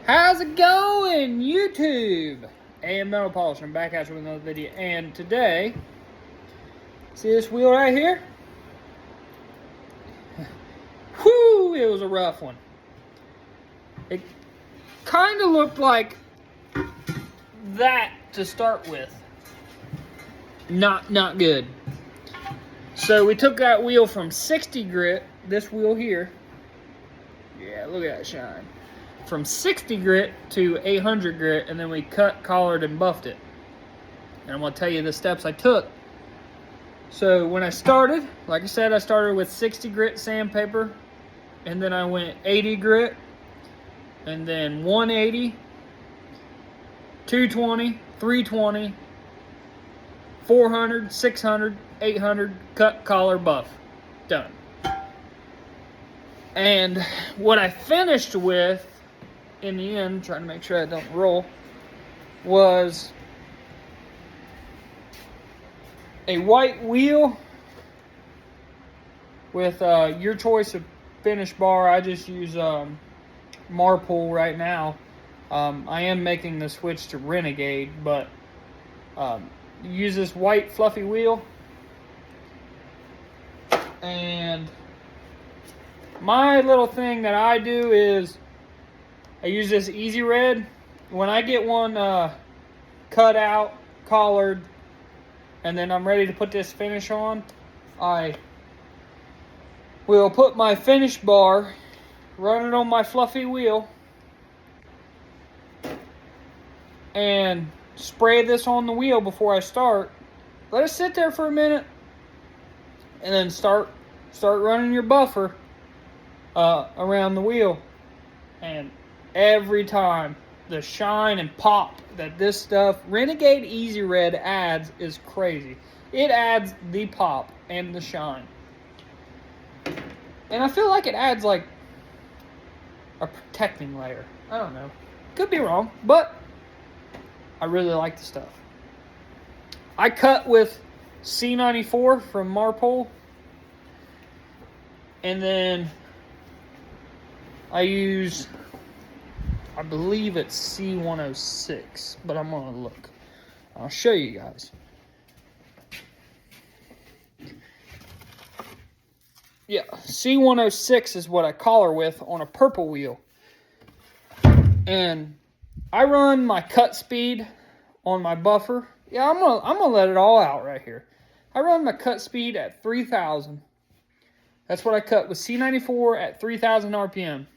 How's it going, YouTube? AM Metal Polish, I'm back at you with another video. And today, see this wheel right here? Whew, it was a rough one. It kind of looked like that to start with. Not good. So we took that wheel from 60 grit, this wheel here. Yeah, look at that shine. From 60 grit to 800 grit, and then we cut, collared, and buffed it. And I'm going to tell you the steps I took. So when I started, like I said, I started with 60 grit sandpaper, and then I went 80 grit, and then 180, 220, 320, 400, 600, 800, cut, collar, buff. Done. And what I finished with, in the end, trying to make sure I don't roll, was a white wheel with your choice of finish bar. I just use Marpol right now. I am making the switch to Renegade, but use this white fluffy wheel. And my little thing that I do is I use this Easy Red. When I get one cut out, collared, and then I'm ready to put this finish on, I will put my finish bar, run it on my fluffy wheel, and spray this on the wheel before I start. Let it sit there for a minute, and then start running your buffer around the wheel. And every time, the shine and pop that this stuff, Renegade Easy Red, adds is crazy. It adds the pop and the shine. And I feel like it adds like a protecting layer. I don't know. Could be wrong, but I really like the stuff. I cut with C94 from Marpol. And then I use, I believe it's C106, but I'm going to look. I'll show you guys. Yeah, C106 is what I collar with on a purple wheel. And I run my cut speed on my buffer. Yeah, I'm gonna let it all out right here. I run my cut speed at 3,000. That's what I cut with C94 at 3,000 RPM.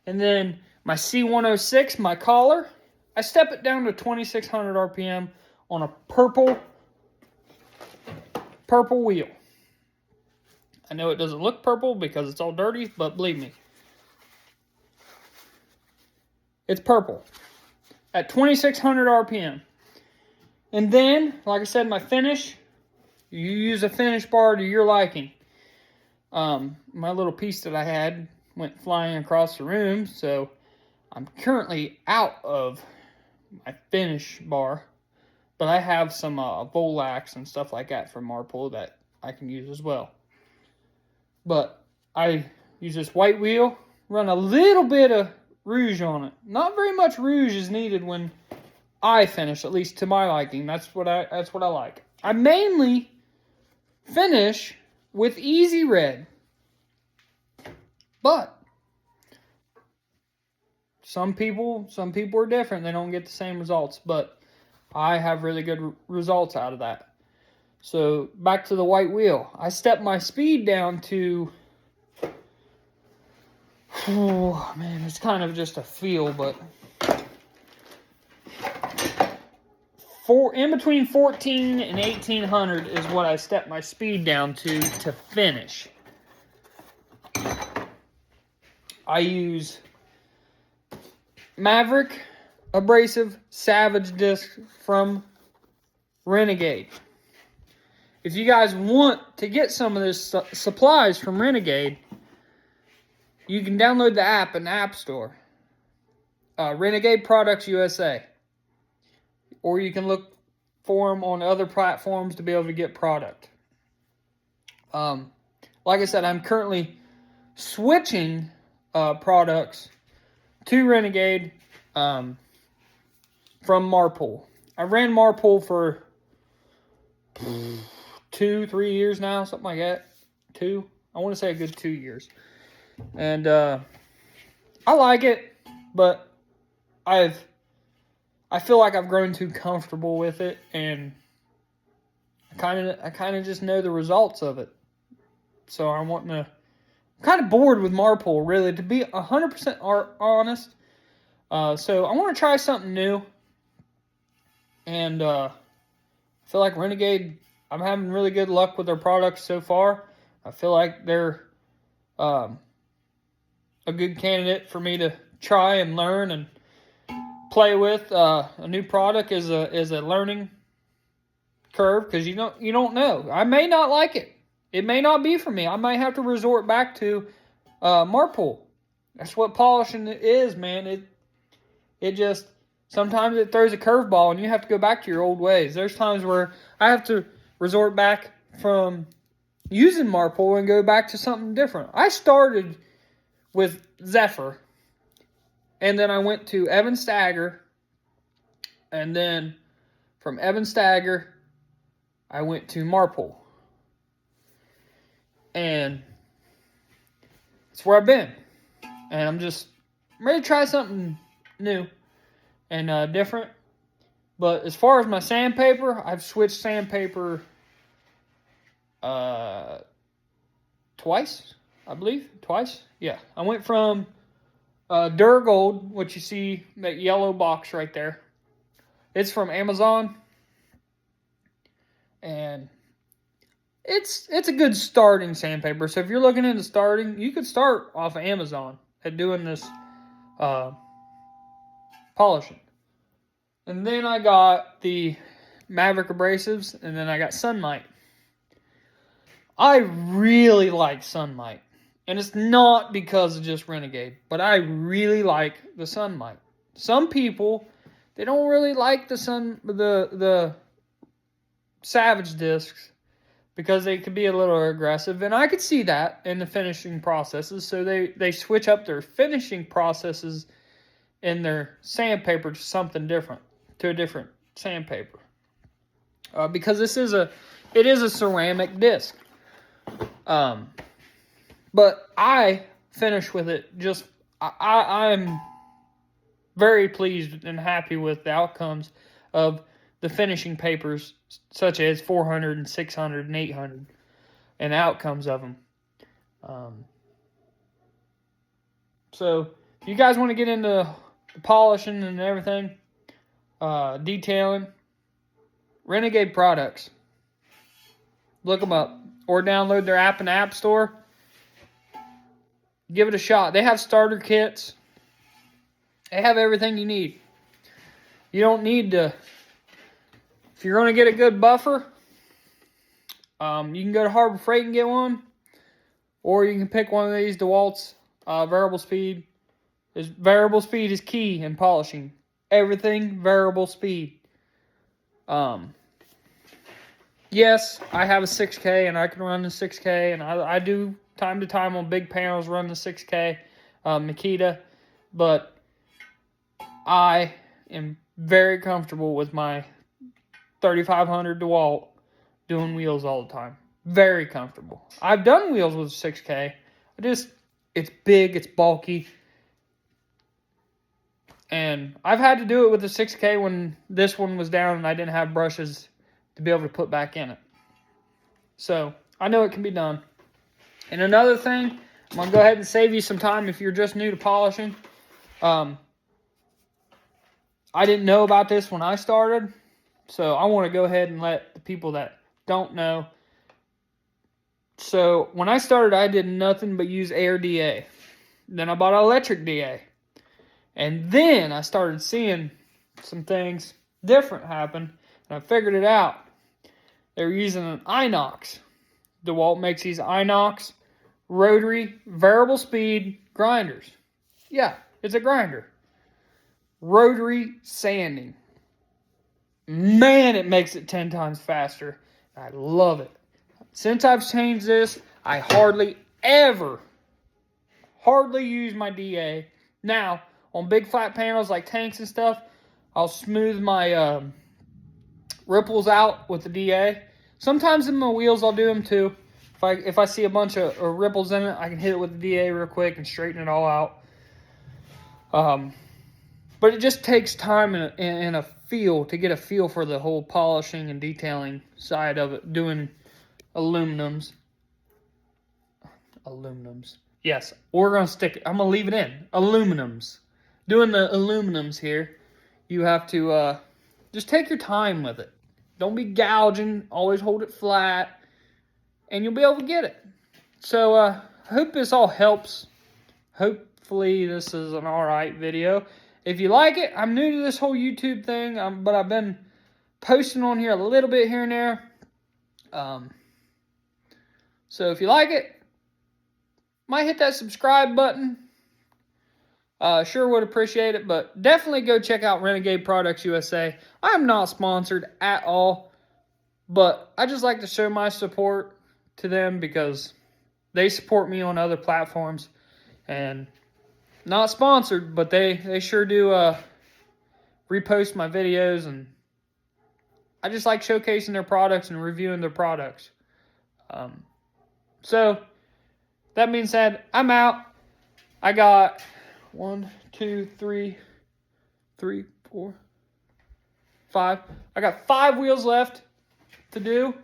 And then my C106, my collar, I step it down to 2,600 RPM on a purple wheel. I know it doesn't look purple because it's all dirty, but believe me, it's purple at 2,600 RPM. And then, like I said, my finish, you use a finish bar to your liking. My little piece that I had went flying across the room, so I'm currently out of my finish bar, but I have some Volax and stuff like that from Marpol that I can use as well. But I use this white wheel, run a little bit of rouge on it. Not very much rouge is needed when I finish, at least to my liking. That's what I like. I mainly finish with Easy Red. But some people are different. They don't get the same results, but I have really good results out of that. So back to the white wheel. I step my speed down to, oh man, it's kind of just a feel, but in between 14 and 1,800 is what I step my speed down to finish. I use Maverick Abrasive Savage Disc from Renegade. If you guys want to get some of this supplies from Renegade, you can download the app in the App Store. Renegade Products USA. Or you can look for them on other platforms to be able to get product. Like I said, I'm currently switching products 2 Renegade from Marpol. I ran Marpol for 2-3 years now, something like that. 2. I want to say a good 2 years. And I like it, but I feel like I've grown too comfortable with it, and I kind of just know the results of it. So I'm kind of bored with Marpol, really, to be 100% honest. So I want to try something new, and I feel like Renegade, I'm having really good luck with their products so far. I feel like they're a good candidate for me to try and learn and play with. A new product is a learning curve, because you don't know. I may not like it. It may not be for me. I might have to resort back to Marpol. That's what polishing is, man. It just, sometimes it throws a curveball and you have to go back to your old ways. There's times where I have to resort back from using Marpol and go back to something different. I started with Zephyr, and then I went to Evan Stagger, and then from Evan Stagger, I went to Marpol. And that's where I've been. And I'm ready to try something new and different. But as far as my sandpaper, I've switched sandpaper twice, I believe. Twice? Yeah. I went from Duragold, which you see, that yellow box right there. It's from Amazon. And it's a good starting sandpaper. So if you're looking into starting, you could start off of Amazon at doing this polishing. And then I got the Maverick abrasives, and then I got Sunmite. I really like Sunmite. And it's not because of just Renegade, but I really like the Sunmite. Some people, they don't really like the Savage discs, because they could be a little aggressive, and I could see that in the finishing processes. So they switch up their finishing processes in their sandpaper to something different, to a different sandpaper, because it is a ceramic disc. But I finish with it just, I'm very pleased and happy with the outcomes of the finishing papers, such as 400 and 600 and 800, and outcomes of them. So if you guys want to get into the polishing and everything, detailing, Renegade products, look them up, or download their app in the App Store. Give it a shot. They have starter kits. They have everything you need. You don't need to. If you're going to get a good buffer, you can go to Harbor Freight and get one. Or you can pick one of these DeWalt's variable speed. Variable speed is key in polishing. Everything variable speed. Yes, I have a 6K, and I can run the 6K. And I do, time to time on big panels, run the 6K Makita. But I am very comfortable with my 3500 DeWalt doing wheels all the time. Very comfortable. I've done wheels with 6K. It's big, it's bulky. And I've had to do it with the 6K when this one was down and I didn't have brushes to be able to put back in it. So, I know it can be done. And another thing, I'm going to go ahead and save you some time if you're just new to polishing. I didn't know about this when I started. So I want to go ahead and let the people that don't know. So when I started, I did nothing but use air DA. Then I bought an electric DA. And then I started seeing some things different happen. And I figured it out. They were using an Inox. DeWalt makes these Inox rotary variable speed grinders. Yeah, it's a grinder. Rotary sanding. Man, it makes it 10 times faster. I love it. Since I've changed this, I hardly use my DA. Now, on big flat panels like tanks and stuff, I'll smooth my ripples out with the DA. Sometimes in my wheels I'll do them too. If I see a bunch of ripples in it, I can hit it with the DA real quick and straighten it all out. But it just takes time and a feel to get a feel for the whole polishing and detailing side of it, doing aluminums. Yes, we're going to stick it. I'm going to leave it in. Aluminums. Doing the aluminums here, you have to just take your time with it. Don't be gouging. Always hold it flat, and you'll be able to get it. So I hope this all helps. Hopefully this is an alright video. If you like it, I'm new to this whole YouTube thing, but I've been posting on here a little bit here and there. So if you like it, might hit that subscribe button. Sure would appreciate it, but definitely go check out Renegade Products USA. I'm not sponsored at all, but I just like to show my support to them because they support me on other platforms. And not sponsored, but they sure do repost my videos, and I just like showcasing their products and reviewing their products. So that being said, I'm out. I got 1, 2, 3, 4, 5. I got 5 wheels left to do,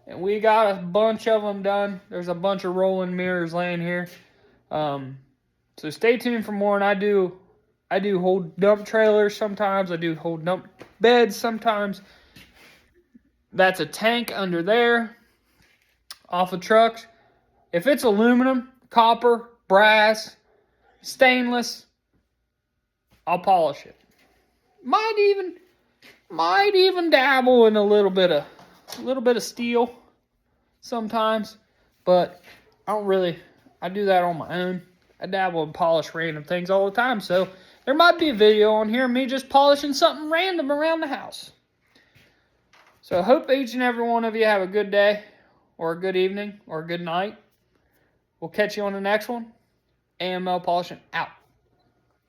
and we got a bunch of them done. There's a bunch of rolling mirrors laying here. So stay tuned for more. And I do hold dump trailers sometimes. I do hold dump beds sometimes. That's a tank under there off of trucks. If it's aluminum, copper, brass, stainless, I'll polish it. Might even dabble in a little bit of steel sometimes, but I do that on my own. I dabble and polish random things all the time, so there might be a video on here of me just polishing something random around the house. So I hope each and every one of you have a good day, or a good evening, or a good night. We'll catch you on the next one. AML Polishing out.